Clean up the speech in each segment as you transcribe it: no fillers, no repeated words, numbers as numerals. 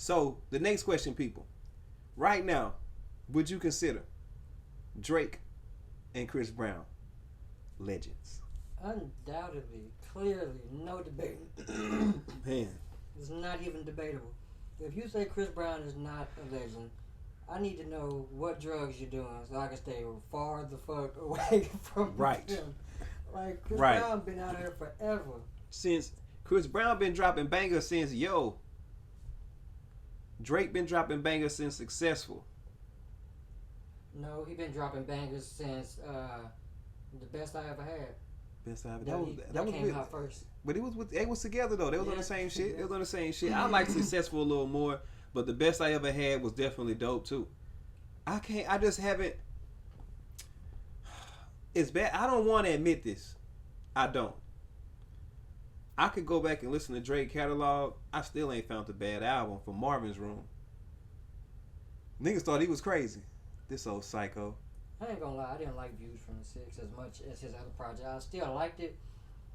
So the next question, people. Right now, would you consider Drake and Chris Brown legends? Undoubtedly, clearly, no debate. Man, It's not even debatable. If you say Chris Brown is not a legend, I need to know what drugs you're doing so I can stay far the fuck away from right, him. Like Chris right. Brown been out here forever. Since Chris Brown been dropping bangers since Drake been dropping bangers since Successful. No, he been dropping bangers since the best I ever had. Best I ever. That came out first. But they was together though. They was on the same shit. Yeah. They was on the same shit. I like Successful a little more, but the best I ever had was definitely dope too. I just haven't. It's bad. I don't want to admit this. I don't. I could go back and listen to Drake catalog. I still ain't found a bad album from Marvin's Room. Niggas thought he was crazy. This old psycho. I ain't gonna lie, I didn't like Views from the Six as much as his other project. I still liked it,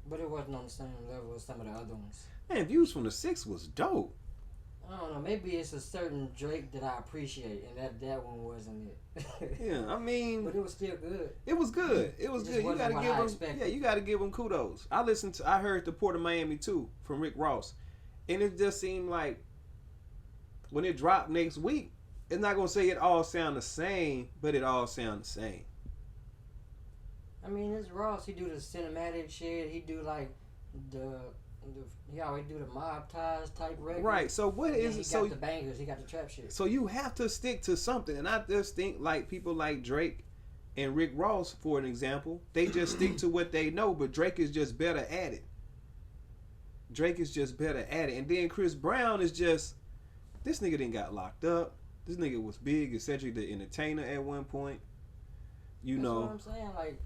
but it wasn't on the same level as some of the other ones. Man, Views from the Six was dope. I don't know, maybe it's a certain Drake that I appreciate, and that one wasn't it. Yeah, I mean, but it was still good. It was good. It was good. You gotta give him. Yeah, you gotta give him kudos. I heard the Port of Miami too from Rick Ross, and it just seemed like when it dropped next week, it's not gonna say it all sound the same, but it all sound the same. I mean, it's Ross. He do the cinematic shit. He do like he always do the mob ties type record. Right. So what is it? So the bangers. He got the trap shit. So you have to stick to something, and I just think like people like Drake and Rick Ross, for an example, they just stick to what they know. But Drake is just better at it. And then Chris Brown is just this nigga didn't got locked up. This nigga was big, essentially the entertainer at one point. That's what I'm saying. Like,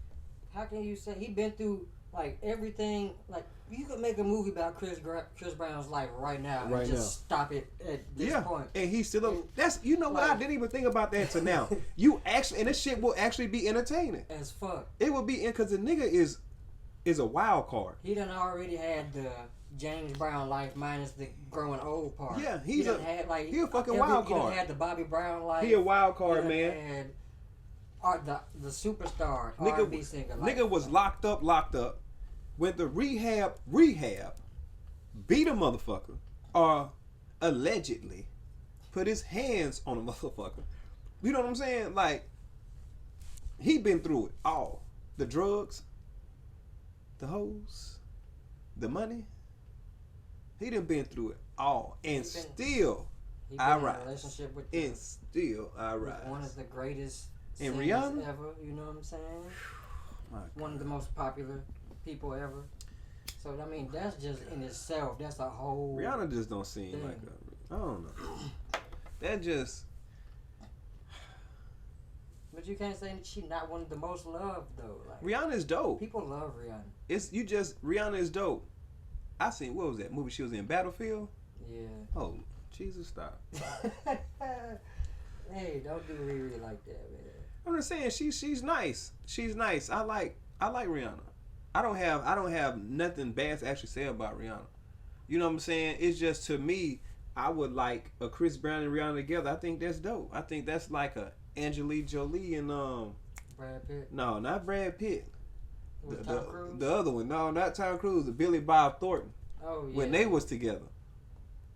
how can you say he been through like everything? Like, you could make a movie about Chris Brown's life right now and just stop it at this point. And he's still that's what I didn't even think about that till now. You actually, and this shit will actually be entertaining as fuck. It will be because the nigga is a wild card. He done already had the James Brown life minus the growing old part. Yeah, he a fucking wild card. He had the Bobby Brown life. He a wild card, man. And the superstar R&B singer. Nigga was locked up. Went to rehab, beat a motherfucker, or allegedly put his hands on a motherfucker. You know what I'm saying? Like, he been through it all. The drugs, the hoes, the money. He done been through it all. And still, I rise. Relationship with and still, I rise. One of the greatest and singers Rihanna? ever. You know what I'm saying? One of the most popular people ever. So I mean, that's just in itself. That's a whole. Rihanna just don't seem thing. Like I don't know. That just. But you can't say that she's not one of the most loved though. Like, Rihanna's dope. People love Rihanna. Rihanna is dope. I seen what was that movie she was in, Battlefield? Yeah. Oh, Jesus, stop. Hey, don't do Riri like that, man. I'm just saying she's nice. She's nice. I like Rihanna. I don't have nothing bad to actually say about Rihanna. You know what I'm saying? It's just, to me, I would like a Chris Brown and Rihanna together. I think that's dope. I think that's like a Angelina Jolie and Brad Pitt. No, not Brad Pitt. Tom Cruise? The other one. No, not Tom Cruise. The Billy Bob Thornton. Oh yeah. When they was together.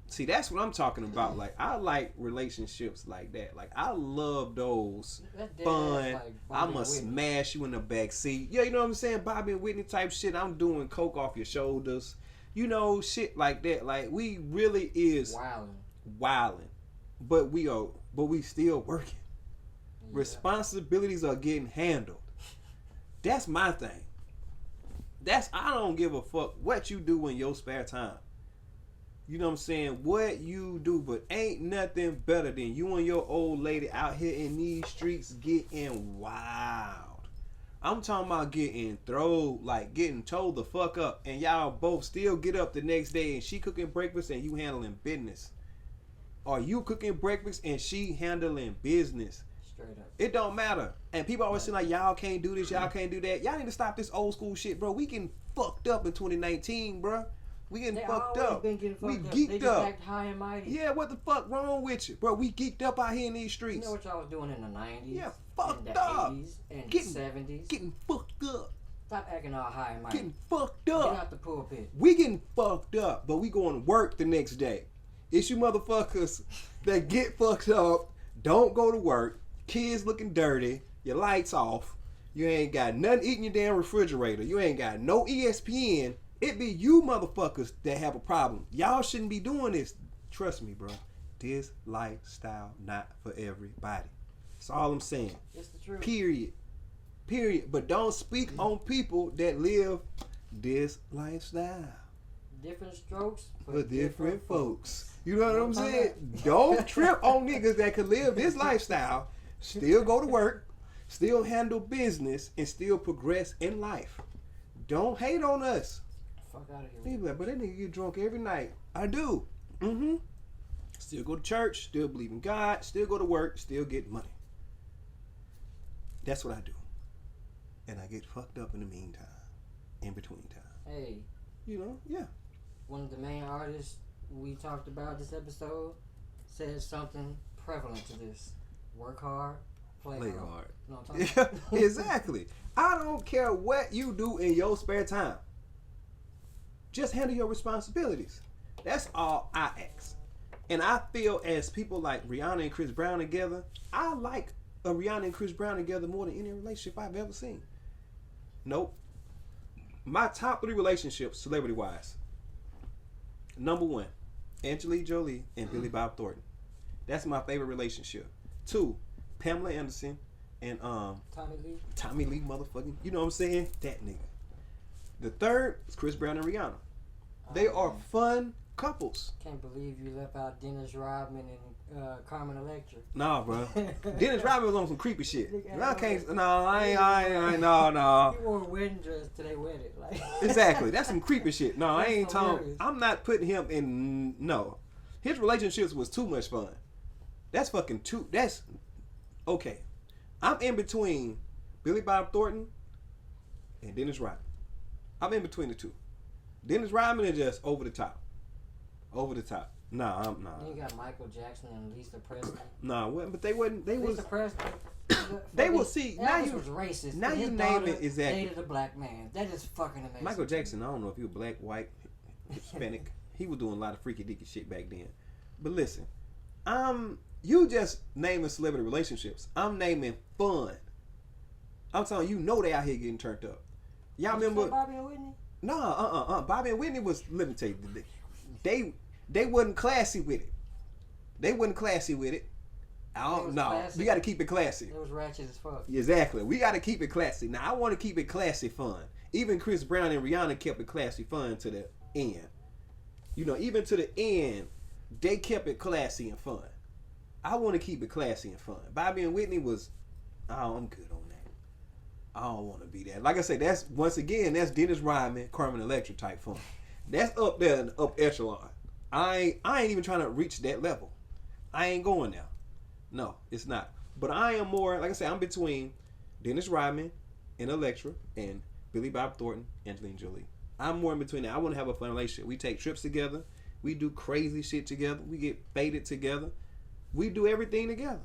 See, that's what I'm talking about. Like, I like relationships like that. Like, I love those fun. Like I'ma smash you in the back seat. Yeah, you know what I'm saying? Bobby and Whitney type shit. I'm doing coke off your shoulders. You know, shit like that. Like, we really is wilding. But we still working. Yeah. Responsibilities are getting handled. That's my thing. I don't give a fuck what you do in your spare time. You know what I'm saying? What you do, but ain't nothing better than you and your old lady out here in these streets getting wild. I'm talking about getting told the fuck up, and y'all both still get up the next day and she cooking breakfast and you handling business. Or you cooking breakfast and she handling business. Straight up. It don't matter. And people always say like, y'all can't do this, y'all can't do that. Y'all need to stop this old school shit, bro. We getting fucked up in 2019, bro. We getting they fucked always up. Been getting fucked we up. geeked they just up. Act high and mighty. Yeah, what the fuck wrong with you, bro? We geeked up out here in these streets. You know what y'all was doing in the 90s? Yeah, fucked in the up. 80s and Getting, 70s. Getting fucked up. Stop acting all high and mighty. Getting fucked up. Get out the pulpit. We getting fucked up, but we going to work the next day. It's you motherfuckers that get fucked up, don't go to work, kids looking dirty, your lights off, you ain't got nothing eating your damn refrigerator, you ain't got no ESPN. It be you motherfuckers that have a problem. Y'all shouldn't be doing this. Trust me, bro. This lifestyle not for everybody. That's all I'm saying. It's the truth. Period. But don't speak on people that live this lifestyle. Different strokes for different folks. You know what I'm saying? Don't trip on niggas that can live this lifestyle, still go to work, still handle business, and still progress in life. Don't hate on us. Fuck out of here. People like, but that nigga get drunk every night. I do. Still go to church, still believe in God, still go to work, still get money. That's what I do. And I get fucked up in the meantime, in between time. Hey. You know, yeah. One of the main artists we talked about this episode said something prevalent to this. Work hard, play hard. You know what I'm talking about? Exactly. I don't care what you do in your spare time. Just handle your responsibilities. That's all I ask. And I feel as people like Rihanna and Chris Brown together, I like a Rihanna and Chris Brown together more than any relationship I've ever seen. Nope. My top 3 relationships, celebrity-wise. Number 1, Angelina Jolie and Billy Bob Thornton. That's my favorite relationship. 2, Pamela Anderson and Tommy Lee motherfucking, you know what I'm saying? That nigga. The 3rd is Chris Brown and Rihanna. They are fun couples. Can't believe you left out Dennis Rodman and Carmen Electra. Nah, bro. Dennis Rodman was on some creepy shit. I can't. No, I ain't. No. He wore a wedding dress till they wedded. Like. Exactly. That's some creepy shit. No, I ain't talking. Hilarious. I'm not putting him in. No, his relationships was too much fun. That's fucking too. That's okay. I'm in between Billy Bob Thornton and Dennis Rodman. I'm in between the two. Dennis Rodman is just over the top. Over the top. Nah. You got Michael Jackson and Lisa Presley. Nah, but they wasn't. They Lisa was. Presley. They will see. Now you was racist. Now His you name it daughter exactly. Dated a black man. That is fucking amazing. Michael Jackson. I don't know if he was black, white, Hispanic. He was doing a lot of freaky deaky shit back then. But listen, you just naming celebrity relationships. I'm naming fun. I'm telling you, they out here getting turned up. Y'all remember Bobby and Whitney? No, Bobby and Whitney was. Let me tell you, they wasn't classy with it. They wasn't classy with it. I don't know. We got to keep it classy. It was ratchet as fuck. Exactly. We got to keep it classy. Now I want to keep it classy fun. Even Chris Brown and Rihanna kept it classy fun to the end. You know, even to the end, they kept it classy and fun. I want to keep it classy and fun. Bobby and Whitney was, I'm good on that. I don't want to be that. Like I said, that's Dennis Rodman, Carmen Electra type fun. That's up there in the up echelon. I ain't even trying to reach that level. I ain't going there. No, it's not. But I am more, like I said, I'm between Dennis Rodman and Electra and Billy Bob Thornton, Angelina Jolie. I'm more in between that. I want to have a fun relationship. We take trips together. We do crazy shit together. We get faded together. We do everything together.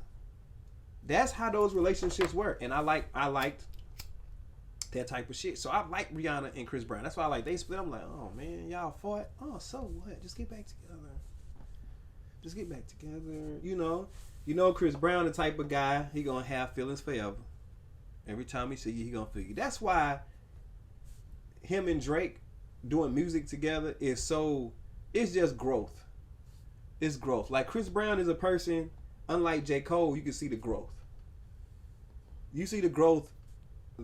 That's how those relationships work. And I liked that type of shit. So I like Rihanna and Chris Brown. That's why I like they split. I'm like, oh man, y'all fought. Oh, so what? Just get back together. Just get back together. You know Chris Brown the type of guy, he gonna have feelings forever. Every time he see you, he gonna feel you. That's why him and Drake doing music together it's just growth. It's growth. Like Chris Brown is a person, unlike J. Cole, you can see the growth. You see the growth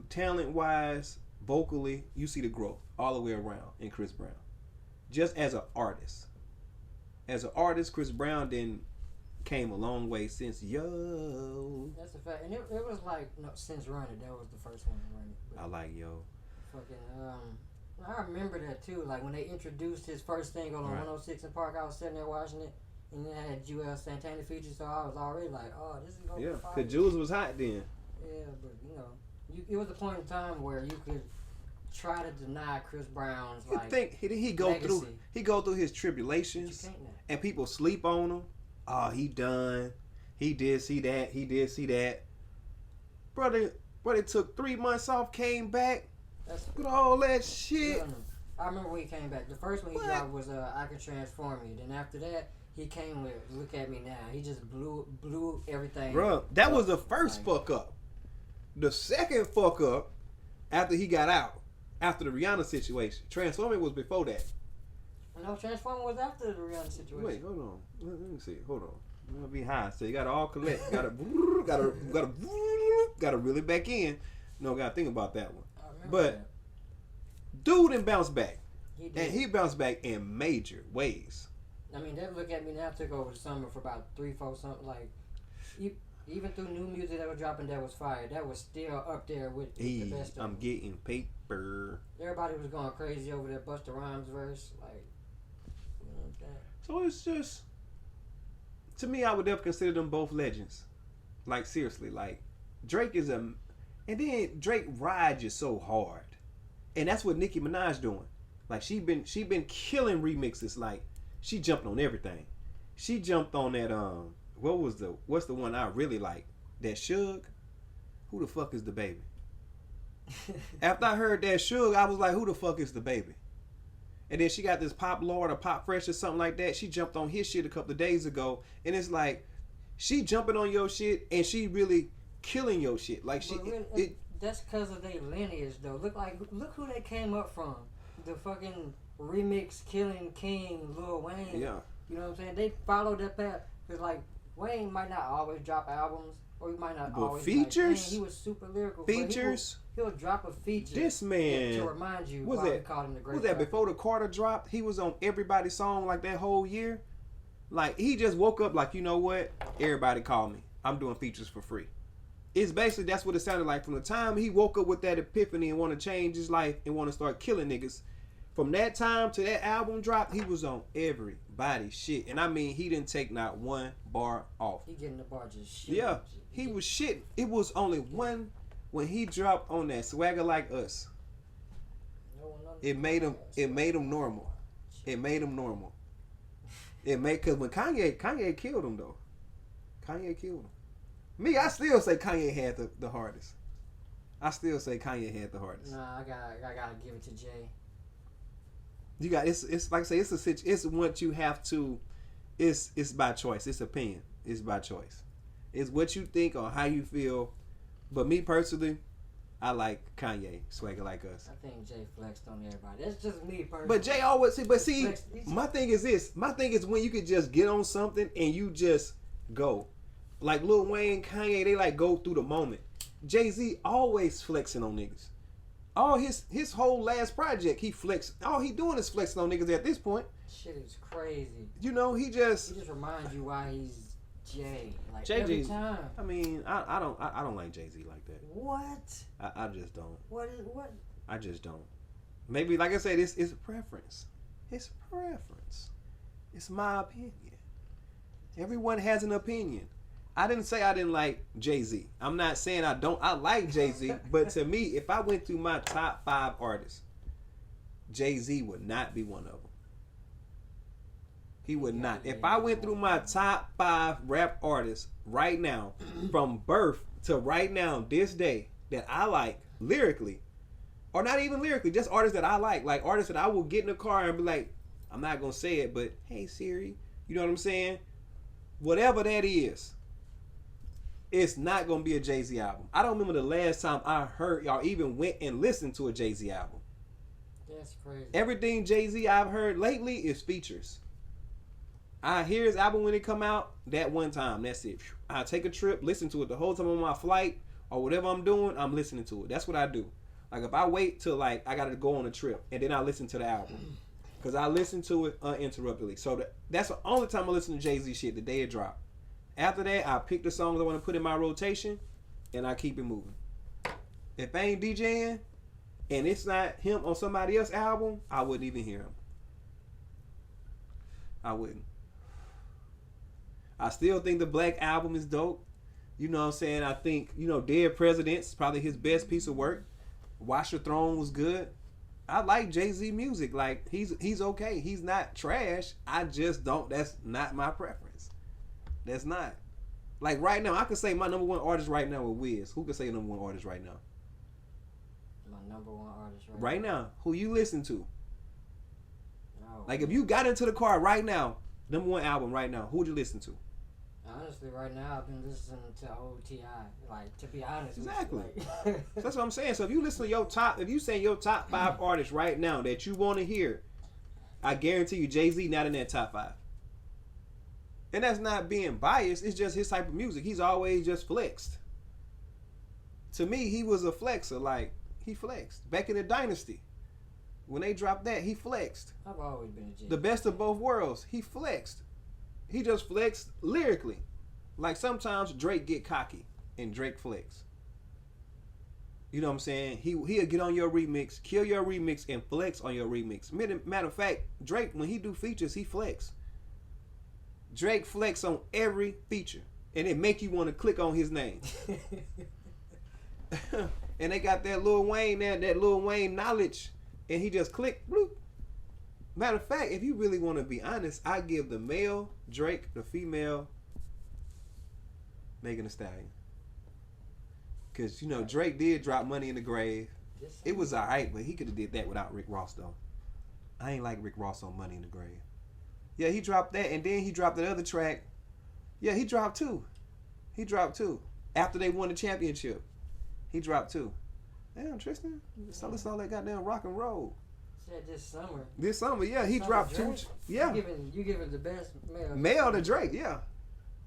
talent-wise, vocally, you see the growth all the way around in Chris Brown. Just as an artist. As an artist, Chris Brown then came a long way since Yo. That's a fact. And it was like, since Run It, that was the first one to run it. I like Yo. Fucking, I remember that too. Like when they introduced his first single on 106 in Park, I was sitting there watching it, and it had Joel Santana featured, so I was already like, oh, this is going to be fire. Because Jules was hot then. Yeah, but it was a point in time where you could try to deny Chris Brown's You like think he go legacy. he go through his tribulations, and people sleep on him. Oh, he done. He did see that. He did see that. Brother took 3 months off, came back. That's with all that shit. I remember when he came back. The first one he dropped was I Can Transform You. Then after that, he came with Look At Me Now. He just blew everything. Bro, that was the first fuck up. The second fuck up after he got out, after the Rihanna situation. Transforming was before that. No, Transforming was after the Rihanna situation. Wait, hold on. Let me see. Hold on. I'm gonna be high, so you gotta all collect. Gotta reel it back in. No, gotta think about that one. But dude didn't bounce back. He bounced back in major ways. I mean, that Look At Me Now took over the summer for about 3-4 something. Like, even through new music that was dropping that was fire, that was still up there with the best of I'm getting paper. Everybody was going crazy over that Busta Rhymes verse. Like, you know what I'm saying? So it's just, to me, I would definitely consider them both legends. Like, seriously, like, Drake is and then Drake rides you so hard. And that's what Nicki Minaj doing. Like, she been killing remixes. Like, she jumped on everything. She jumped on that what's the one I really like? That Suge. Who the fuck is the baby? After I heard that Suge, I was like, who the fuck is the baby? And then she got this Pop Lord or Pop Fresh or something like that. She jumped on his shit a couple of days ago. And it's like, she jumping on your shit and she really killing your shit. Like, that's because of their lineage, though. Look who they came up from. The fucking remix killing king, Lil Wayne. Yeah. You know what I'm saying? They followed that path. Because, like, Wayne might not always drop albums, or he might not always. Features? Like, he was super lyrical. Features? He'll drop a feature. This man. To remind you why we called him the great. Was that before the Carter dropped? He was on everybody's song like that whole year. Like, he just woke up like, you know what? Everybody call me. I'm doing features for free. It's basically, that's what it sounded like from the time he woke up with that epiphany and want to change his life and want to start killing niggas. From that time to that album drop, he was on everybody's shit. And I mean, he didn't take not one bar off. He getting the bar just shit. Yeah, he was shit. It was only one when he dropped on that Swagger Like Us. It made him normal. It made him normal. Cause when Kanye killed him though. Kanye killed him. Me, I still say Kanye had the hardest. I still say Kanye had the hardest. Nah, I gotta give it to Jay. You got it's like I say, it's what you have to. It's by choice. It's opinion. It's by choice. It's what you think or how you feel. But me personally, I like Kanye, Swagger Like Us. I think Jay flexed on everybody. That's just me personally. But Jay always see. My thing is this. My thing is when you could just get on something and you just go. Like Lil Wayne, Kanye, they like go through the moment. Jay-Z always flexing on niggas. All his whole last project, he flexed. All he doing is flexing on niggas at this point. Shit is crazy. You know, he just reminds you why he's Jay. Like Jay-Z, every time. I mean, I don't like Jay-Z like that. What? I just don't. What? I just don't. Maybe, like I said, it's a preference. It's preference. It's my opinion. Everyone has an opinion. I didn't say I didn't like Jay-Z. I'm not saying I don't. I like Jay-Z. But to me, if I went through my top 5 artists, Jay-Z would not be one of them. He would not. If I went through my top 5 rap artists right now, from birth to right now, this day, that I like lyrically, or not even lyrically, just artists that I like artists that I will get in the car and be like, I'm not going to say it, but hey Siri, you know what I'm saying? Whatever that is, it's not going to be a Jay-Z album. I don't remember the last time I heard y'all even went and listened to a Jay-Z album. That's crazy. Everything Jay-Z I've heard lately is features. I hear his album when it come out, that one time, that's it. I take a trip, listen to it the whole time on my flight, or whatever I'm doing, I'm listening to it. That's what I do. Like if I wait till like I gotta go on a trip, and then I listen to the album. Because I listen to it uninterruptedly. So that's the only time I listen to Jay-Z shit, the day it dropped. After that, I pick the songs I want to put in my rotation, and I keep it moving. If I ain't DJing, and it's not him on somebody else's album, I wouldn't even hear him. I wouldn't. I still think the Black Album is dope. You know what I'm saying? I think, Dead Presidents is probably his best piece of work. Watch the Throne was good. I like Jay-Z music. Like he's okay. He's not trash. I just don't. That's not my preference. That's not. Like right now, I could say my number one artist right now with Wiz. Who could say number one artist right now? My number one artist right now. Who you listen to? No. Like if you got into the car right now, number one album right now, who would you listen to? Honestly, right now I've been listening to old T.I. Like, to be honest, exactly. With you, like. That's what I'm saying. So if you listen to if you say your top 5 artists right now that you want to hear, I guarantee you Jay-Z not in that top 5. And that's not being biased. It's just his type of music. He's always just flexed. To me, he was a flexer. Like he flexed back in the Dynasty. When they dropped that, he flexed. I've always been a Jay-Z. The best of both worlds. He flexed. He just flexed lyrically. Like sometimes Drake get cocky and Drake flex. You know what I'm saying? He'll get on your remix, kill your remix, and flex on your remix. Matter of fact, Drake, when he do features, he flex. Drake flex on every feature. And it make you want to click on his name. And they got that Lil Wayne there, that Lil Wayne knowledge. And he just click, bloop. Matter of fact, if you really want to be honest, I give the male Drake, the female Megan Thee Stallion. Because, you know, Drake did drop Money in the Grave. It was alright, but he could have did that without Rick Ross, though. I ain't like Rick Ross on Money in the Grave. Yeah, he dropped that, and then he dropped that other track. Yeah, he dropped 2. He dropped 2. After they won the championship. He dropped 2. Damn, Tristan. So listen all that goddamn rock and roll. Said this summer. This summer, yeah, he dropped 2. Yeah. You giving the best male. Male to Drake, yeah.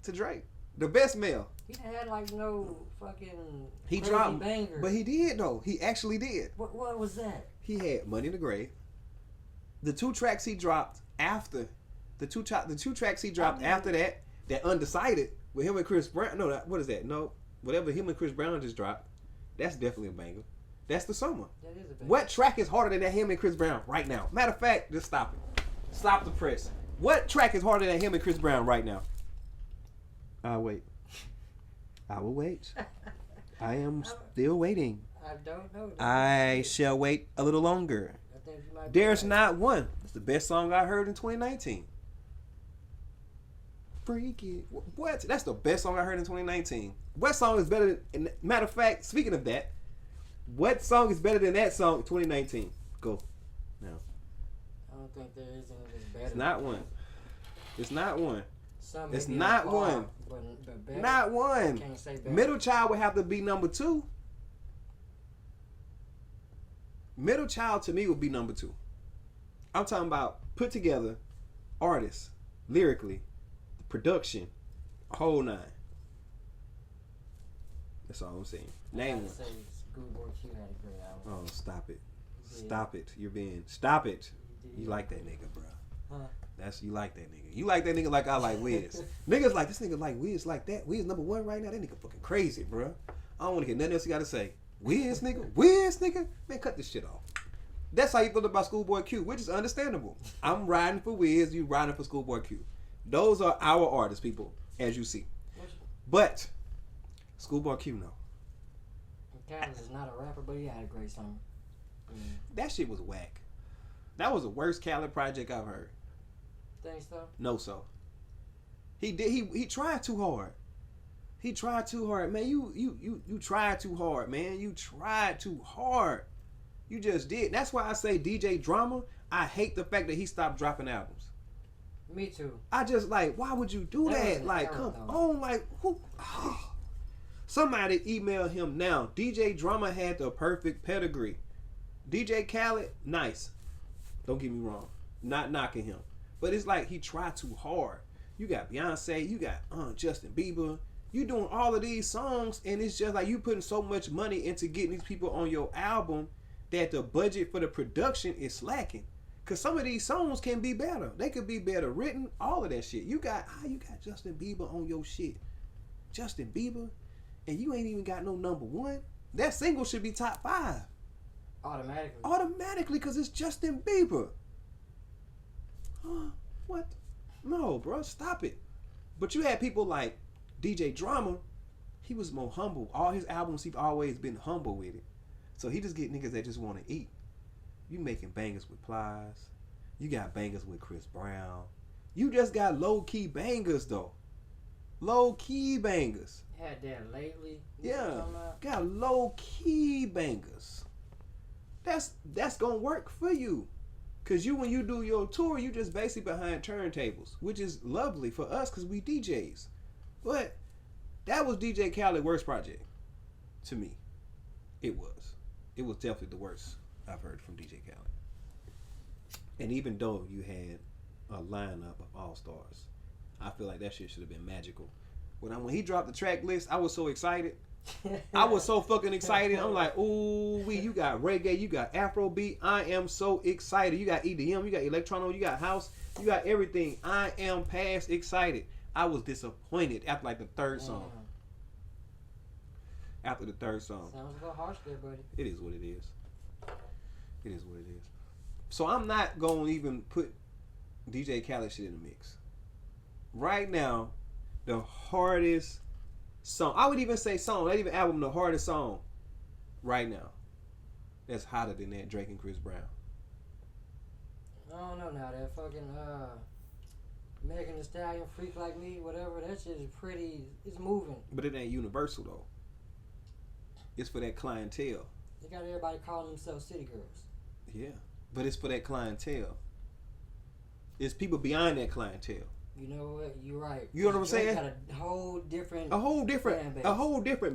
To Drake. The best male. He had like no fucking he crazy dropped banger. But he did though. He actually did. What was that? He had Money in the Grave. The 2 tracks he dropped after the two tracks he dropped after that Undecided with him and Chris Brown. No, what is that? No, whatever him and Chris Brown just dropped. That's definitely a banger. That's the summer. That is a banger. What track is harder than that him and Chris Brown right now? Matter of fact, just stop it. Stop the press. What track is harder than him and Chris Brown right now? I'll wait. I will wait. I am still waiting. I don't know. I shall wait a little longer. I think you might There's not one. It's the best song I heard in 2019. Freak it. What? That's the best song I heard in 2019. What song is better than... Matter of fact, speaking of that, what song is better than that song in 2019? Go. Now. I don't think there is anything better. It's not one. It's not one. It's Maybe not far, one. But better, Not one. I can't say better. Middle Child would have to be number 2. Middle Child to me would be number 2. I'm talking about put together artists, lyrically, the production, whole 9. That's all I'm saying. Name one. Schoolboy Q had a great album. Oh, stop it. Stop it. You're being... Stop it. You like that nigga, bro. Huh? You like that nigga. You like that nigga like I like Wiz. Niggas like, this nigga like Wiz like that. Wiz number 1 right now. That nigga fucking crazy, bro. I don't want to hear nothing else you got to say. Wiz nigga? Wiz nigga? Man, cut this shit off. That's how you feel about Schoolboy Q, which is understandable. I'm riding for Wiz. You riding for Schoolboy Q. Those are our artists, people, as you see. But Schoolboy Q, no. Khaled is not a rapper, but he had a great song. That shit was whack. That was the worst Khaled project I've heard. Think so? No, so. He tried too hard. He tried too hard, man. You tried too hard, man. You tried too hard. You just did. That's why I say DJ Drama. I hate the fact that he stopped dropping albums. Me too. I just like, why would you do that? Like, come on, like who? Oh. Somebody email him now. DJ Drama had the perfect pedigree. DJ Khaled, nice. Don't get me wrong. Not knocking him. But it's like he tried too hard. You got Beyonce, you got Justin Bieber. You doing all of these songs, and it's just like you putting so much money into getting these people on your album that the budget for the production is slacking. Cause some of these songs can be better. They could be better written. All of that shit. You got Justin Bieber on your shit. Justin Bieber, and you ain't even got no number 1. That single should be top 5. Automatically, cause it's Justin Bieber. What? No, bro, stop it. But you had people like DJ Drama. He was more humble. All his albums, he's always been humble with it. So he just get niggas that just want to eat. You making bangers with Plies. You got bangers with Chris Brown. You just got low key bangers though. Low key bangers. Had that lately. Yeah. Got low key bangers. That's gonna work for you. Cause when you do your tour, you just basically behind turntables, which is lovely for us because we DJs. But that was DJ Khaled's worst project to me. It was. It was definitely the worst I've heard from DJ Khaled. And even though you had a lineup of all stars, I feel like that shit should have been magical. When he dropped the track list, I was so excited. I was so fucking excited. I'm like, ooh, you got reggae, you got Afrobeat. I am so excited. You got EDM, you got electrono, you got house, you got everything. I am past excited. I was disappointed after like the third song. After the third song. Sounds a little harsh there, buddy. It is what it is. It is what it is. So I'm not going to even put DJ Khaled shit in the mix. Right now, the hardest song, I would even say song, not even album, the hardest song right now that's hotter than that, Drake and Chris Brown. I don't know now, that fucking Megan Thee Stallion, Freak Like Me, whatever, that shit is pretty, it's moving. But it ain't universal though. It's for that clientele. They got everybody calling themselves city girls. Yeah, but it's for that clientele. It's people behind that clientele. You know what? You're right. You know what I'm saying? Got a whole different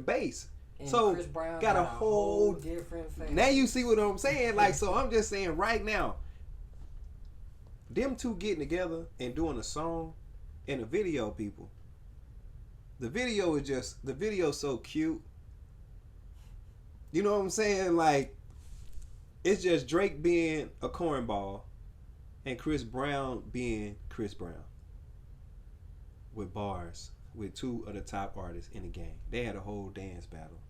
base. And so Chris Brown got a whole different fan. Now you see what I'm saying? Like, so I'm just saying right now, them two getting together and doing a song and a video, people. The video is so cute. You know what I'm saying? Like, it's just Drake being a cornball and Chris Brown being Chris Brown. With bars, with two of the top artists in the game. They had a whole dance battle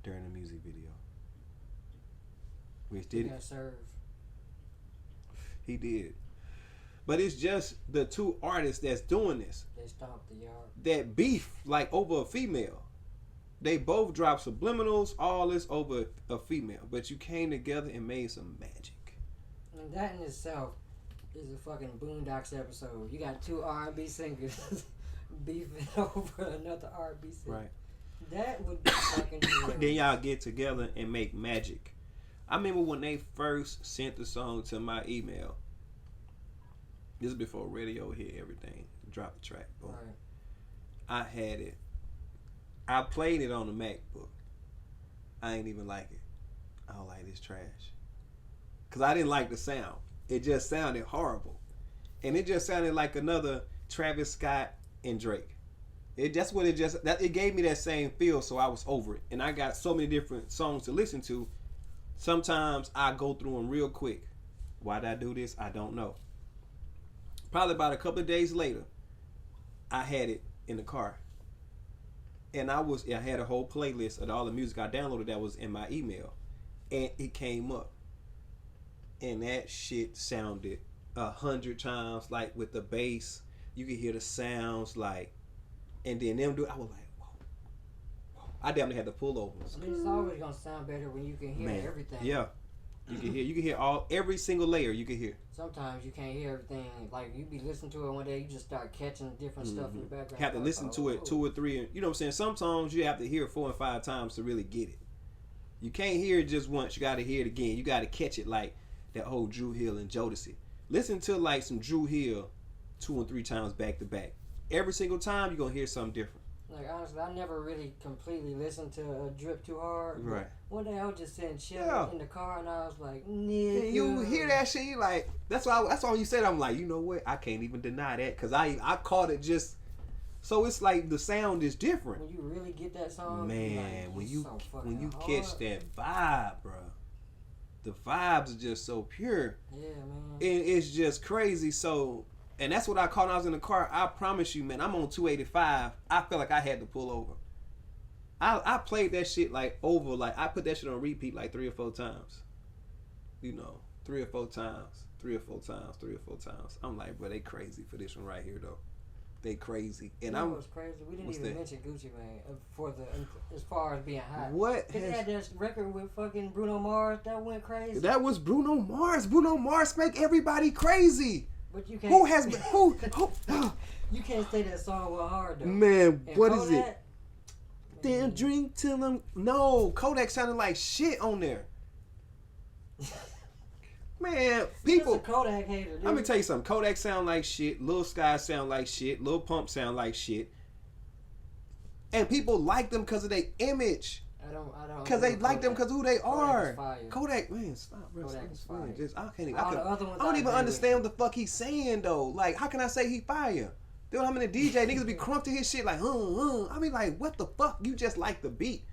during the music video. Which did it? He did. But it's just the two artists that's doing this. They stomped the yard. That beef, like over a female. They both dropped subliminals, all this over a female. But you came together and made some magic. And that in itself is a fucking Boondocks episode. You got two R&B singers beefing over another R&B singer. Right. That would be fucking hilarious. Then y'all get together and make magic. I remember when they first sent the song to my email. This is before radio hit everything. Drop the track. Boom. Right. I had it. I played it on the MacBook. I ain't even like it. I don't like this trash. Because I didn't like the sound. It just sounded horrible. And it just sounded like another Travis Scott and Drake. It gave me that same feel, so I was over it. And I got so many different songs to listen to. Sometimes I go through them real quick. Why did I do this? I don't know. Probably about a couple of days later, I had it in the car. And I had a whole playlist of all the music I downloaded that was in my email. And it came up. And that shit sounded 100 times, like with the bass. You could hear the sounds, like, and then them do it. I was like, whoa. I damn near had to pull over. I mean, it's always gonna sound better when you can hear everything. Yeah, you can hear every single layer. You can hear. Sometimes you can't hear everything. Like you be listening to it one day, you just start catching different stuff in the background. Have to listen to it 2 or 3, and you know what I'm saying. Some songs you have to hear 4 and 5 times to really get it. You can't hear it just once. You got to hear it again. You got to catch it like that whole Drew Hill and Jodeci. Listen to like some Drew Hill 2 and 3 times back to back. Every single time you're gonna hear something different. Like honestly, I never really completely listened to Drip Too Hard. Right. One day I was just sitting chilling in the car and I was like, nigga. You hear that shit, you like that's all you said. I'm like, you know what? I can't even deny that because I caught it just. So it's like the sound is different. When you really get that song, man, like, when you catch that vibe, bro. The vibes are just so pure. Yeah, man. And it's just crazy. So, and that's what I caught when I was in the car. I promise you, man, I'm on 285. I felt like I had to pull over. I played that shit like over, like I put that shit on repeat like 3 or 4 times. You know, 3 or 4 times. I'm like, bro, they crazy for this one right here, though. They crazy. And you know what's crazy? We didn't even mention Gucci Mane for as far as being hot. What? He had that record with fucking Bruno Mars that went crazy. That was Bruno Mars. Bruno Mars make everybody crazy. But you can't. Who has been who? You can't say that song went hard though. Man, and what Kodak, is it? Then drink till I'm. No, Kodak sounded like shit on there. Man, people. Just a Kodak hater, dude. Let me tell you something. Kodak sound like shit. Lil Sky sound like shit. Lil Pump sound like shit. And people like them because of their image. I don't. Because they like them because who they are. Kodak, man, stop, bro. Kodak is fire. I can't even. I don't even understand what the fuck he's saying though. Like, how can I say he fire? Dude, how many DJ niggas be crump to his shit like, I mean, like, what the fuck? You just like the beat.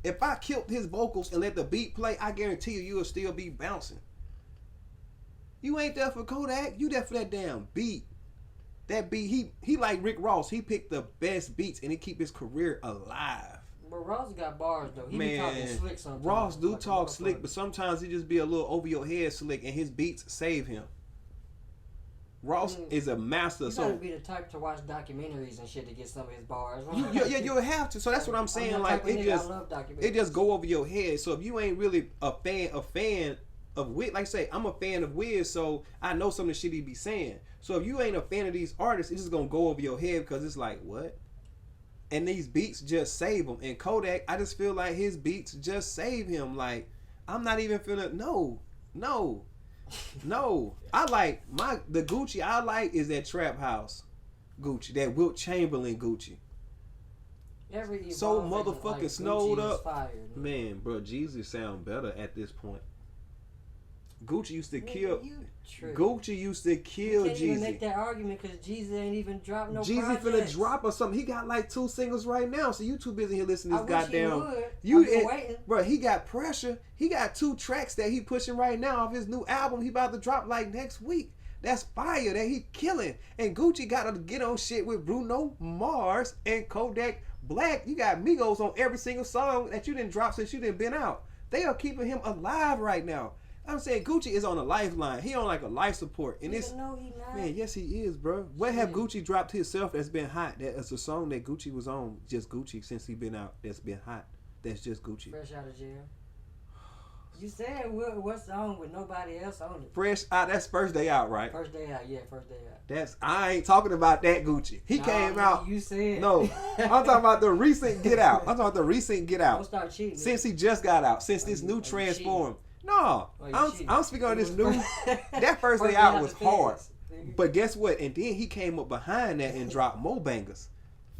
If I killed his vocals and let the beat play, I guarantee you'll still be bouncing. You ain't there for Kodak. You there for that damn beat. That beat, he like Rick Ross. He picked the best beats and he keep his career alive. But Ross got bars though. He be talking slick sometimes. Ross do talk slick, but sometimes he just be a little over your head slick, and his beats save him. Ross is a master. You gotta be the type to watch documentaries and shit to get some of his bars. Yeah, you'll have to. So that's what I'm saying. Like it just go over your head. So if you ain't really a fan of Wiz, like say I'm a fan of Wiz, so I know some of the shit he be saying. So if you ain't a fan of these artists, it's just gonna go over your head because it's like what? And these beats just save him. And Kodak, I just feel like his beats just save him. Like I'm not even feeling no. I like the Gucci I like is that Trap House Gucci, that Wilt Chamberlain Gucci. So motherfucking like snowed up. Fire, man, bro, Jesus sound better at this point. Gucci used to kill. Gucci used to kill Jeezy. You can't even make that argument because Jeezy ain't even dropped no Jeezy projects. finna drop or something. He got like 2 singles right now, so you too busy here listening to this goddamn. Waiting. Bro, he got pressure. He got 2 tracks that he pushing right now off his new album. He about to drop like next week. That's fire that he killing. And Gucci got to get on shit with Bruno Mars and Kodak Black. You got Migos on every single song that you didn't drop since you didn't been out. They are keeping him alive right now. I'm saying Gucci is on a lifeline. He on like a life support. And it's no, he not. Man, yes he is, bro. What have Gucci dropped himself that's been hot? That's a song that Gucci was on, just Gucci since he been out. That's been hot. That's just Gucci. Fresh out of jail. You said what song with nobody else on it? Fresh out. That's First Day Out, right? First Day Out, yeah, First Day Out. I ain't talking about that Gucci. He came out. You said no. I'm talking about the recent Get Out. I'm talking about the recent Get Out. Don't start cheating. Since he just got out. Since this new Transform. No, I'm speaking on this new. That First Day Out was hard, but guess what? And then he came up behind that and dropped more bangers.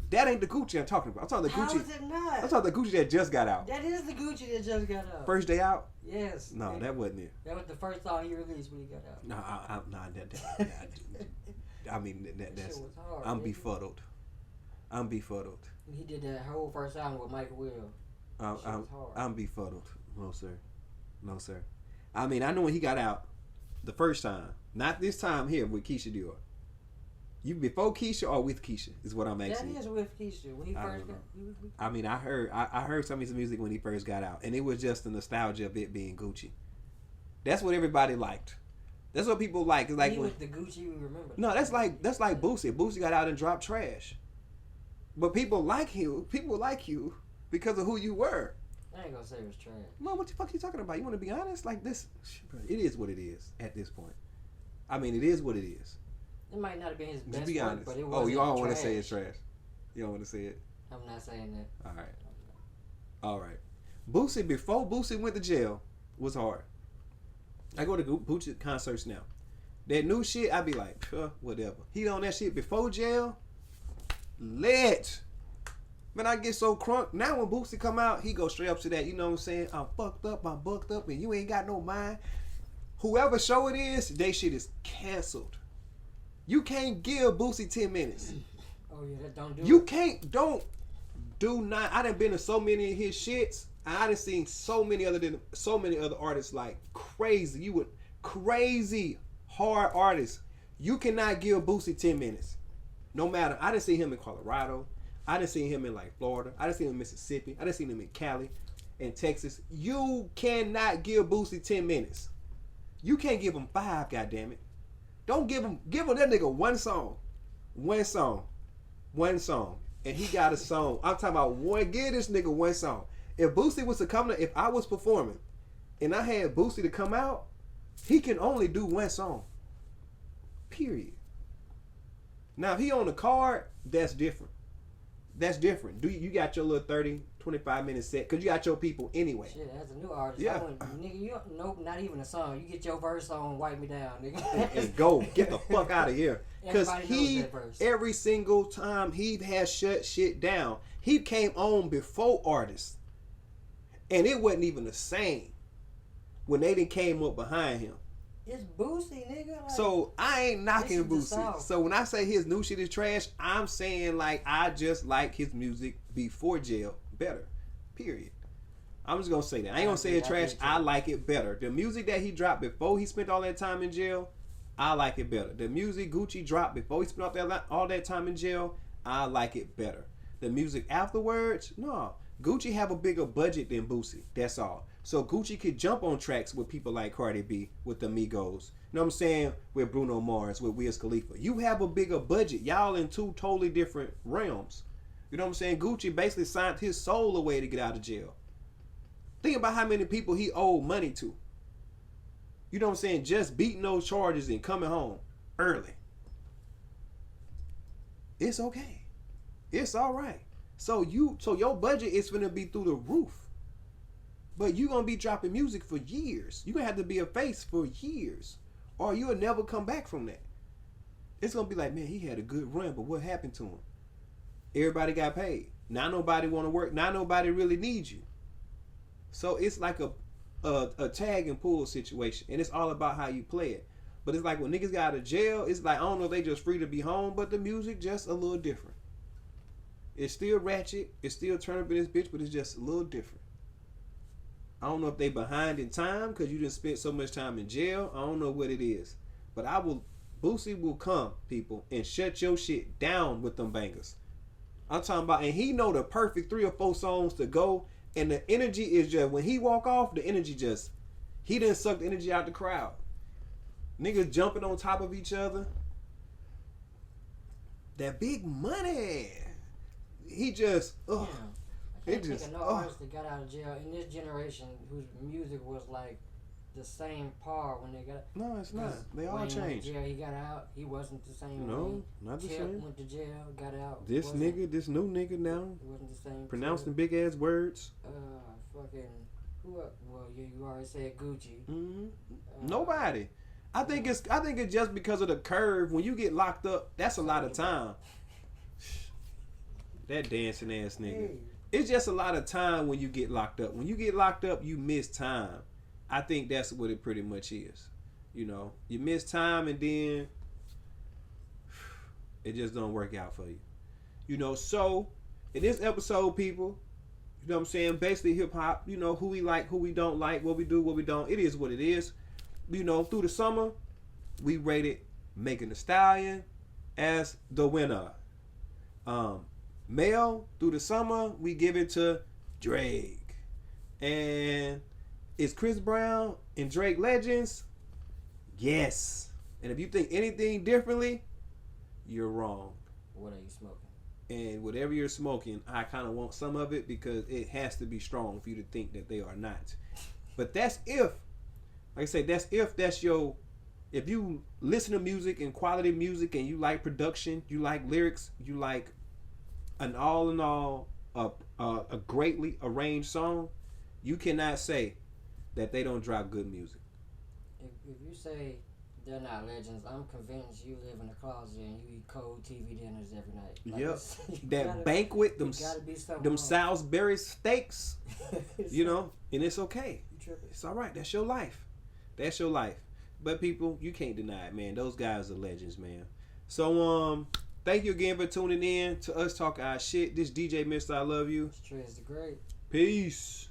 That ain't the Gucci I'm talking about. I'm talking the Gucci. How is it not? I'm talking the Gucci that just got out. That is the Gucci that just got out. First Day Out. Yes. No, man. that wasn't it. That was the first song he released when he got out. No, I mean that's. Hard, I'm befuddled. He did that whole first album with Mike Will. I'm befuddled. No, sir. I mean, I know when he got out the first time, not this time here with Keisha Dior. You before Keisha or with Keisha is what I'm asking. That is with Keisha when he first got. I mean, I heard some of his music when he first got out, and it was just the nostalgia of it being Gucci. That's what everybody liked. That's what people like. Like he was the Gucci we remember. No, that's like Boosie. Boosie got out and dropped trash, but people like you. People like you because of who you were. I ain't gonna say it was trash. No, what the fuck are you talking about? You want to be honest? Like this, it is what it is at this point. I mean, it is what it is. It might not have been his best be work, honest. but it wasn't. Oh, you all want to say it's trash? You don't want to say it? I'm not saying that. All right. Boosie, before Boosie went to jail, was hard. I go to Boosie concerts now. That new shit, I be like, whatever. He on that shit before jail, lit. Man, I get so crunk. Now when Boosie come out, he go straight up to that. You know what I'm saying? I'm fucked up, I'm bucked up, and you ain't got no mind. Whoever show it is, they shit is canceled. You can't give Boosie 10 minutes. Oh yeah, that don't do You it. can't, don't, do not. I done been to so many of his shits. I done seen so many other artists like crazy. You would crazy hard artists. You cannot give Boosie 10 minutes. No matter. I done seen him in Colorado. I done seen him in like Florida. I done seen him in Mississippi. I done seen him in Cali and Texas. You cannot give Boosie 10 minutes. You can't give him 5, goddammit. Don't give him that nigga one song. one song, and he got a song. I'm talking about one. Give this nigga one song. If Boosie was to come to, if I was performing, and I had Boosie to come out, he can only do one song. Period. Now, if he on the card, that's different. That's different. You got your little 30, 25 minute set, because you got your people anyway. Shit, as a new artist, yeah. Nigga, you nope, not even a song. You get your verse on, Wipe Me Down, nigga. and go. Get the fuck out of here. Because every single time he has shut shit down, he came on before artists. And it wasn't even the same when they done came up behind him. It's Boosie, nigga. Like, so I ain't knocking Boosie. So when I say his new shit is trash, I'm saying like I just like his music before jail better. Period. I'm just gonna say that. I ain't gonna say it's trash. I like it better. The music that he dropped before he spent all that time in jail, I like it better. The music Gucci dropped before he spent all that time in jail, I like it better. The music afterwards, no. Gucci have a bigger budget than Boosie. That's all. So Gucci could jump on tracks with people like Cardi B, with the Migos. You know what I'm saying? With Bruno Mars, with Wiz Khalifa. You have a bigger budget. Y'all in two totally different realms. You know what I'm saying? Gucci basically signed his soul away to get out of jail. Think about how many people he owed money to. You know what I'm saying? Just beating those charges and coming home early. It's okay. It's all right. So your budget is gonna be through the roof. But you're gonna be dropping music for years. You're gonna have to be a face for years. Or you'll never come back from that. It's gonna be like, man, he had a good run, but what happened to him? Everybody got paid. Now nobody wanna work. Now nobody really needs you. So it's like a tag and pull situation. And it's all about how you play it. But it's like when niggas got out of jail, it's like, I don't know if they just free to be home, but the music just a little different. It's still ratchet. It's still turn up in this bitch, but it's just a little different. I don't know if they behind in time because you done spent so much time in jail. I don't know what it is. But Boosie will come, people, and shut your shit down with them bangers. I'm talking about, and he know the perfect 3 or 4 songs to go, and the energy is just, when he walk off, the energy just, he done suck the energy out the crowd. Niggas jumping on top of each other. That big money. He just, ugh. Yeah. I can't think of no artist that got out of jail in this generation whose music was like the same par when they got. No, it's not. They all changed. Yeah, he got out. He wasn't the same. No, not the same. Went to jail, got out. This new nigga now. Wasn't the same. Pronouncing big ass words. Fucking who? Well, you already said Gucci. Mm-hmm. Nobody. I think it's just because of the curve. When you get locked up, that's a lot of time. That dancing ass nigga. Hey. It's just a lot of time when you get locked up. When you get locked up, you miss time. I think that's what it pretty much is. You know, you miss time and then it just don't work out for you. You know, so in this episode, people, you know what I'm saying? Basically hip hop, you know, who we like, who we don't like, what we do, what we don't. It is what it is. You know, through the summer, we rated Megan Thee Stallion as the winner. Male, through the summer, we give it to Drake. And is Chris Brown and Drake legends? Yes. And if you think anything differently, you're wrong. What are you smoking? And whatever you're smoking, I kind of want some of it because it has to be strong for you to think that they are not. But that's if, like I say, if you listen to music and quality music and you like production, you like lyrics, you like an all in all a greatly arranged song, you cannot say that they don't drop good music. If you say they're not legends, I'm convinced you live in a closet and you eat cold TV dinners every night. Like yep. That banquet, them Salisbury steaks, you know, and it's okay. It's all right. That's your life. That's your life. But people, you can't deny it, man. Those guys are legends, man. So, thank you again for tuning in to us talk our shit. This DJ Mr. I Love You. It's the Great. Peace.